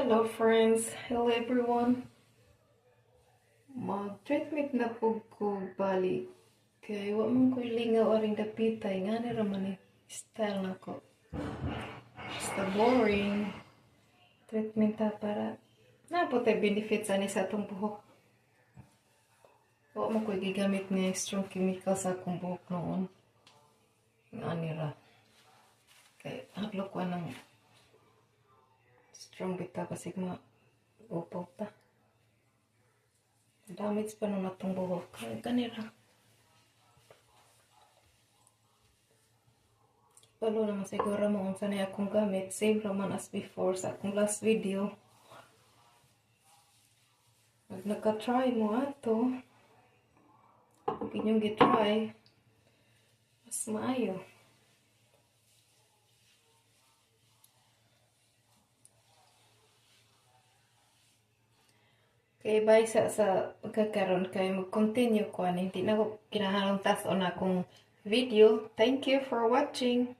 Hello friends, hello everyone. Mag-treatment na po ko balik. Kaya wa man ko'y lingaw aring dapitay. Nga ni raman ni style na ko. Basta boring. Treatment ta para napotay benefits ani sa atong buhok. Wa man ko'y gigamit nga strong chemical sa akong buhok noon. Nga ni ra. Kaya hadlo ko ng strong bita kasi upaw ta. Damage pa nung natong buhok. Kaya ganira. Palo naman siguro mo kung sanay akong gamit. Same naman as before sa akong last video. Pag nagka-try mo ato, pag inyong gitry, mas maayo. Kaya bye sa pagkakaroon kayo mag-continue ko. Hindi na ko kinahalang taas o na akong video. Thank you for watching.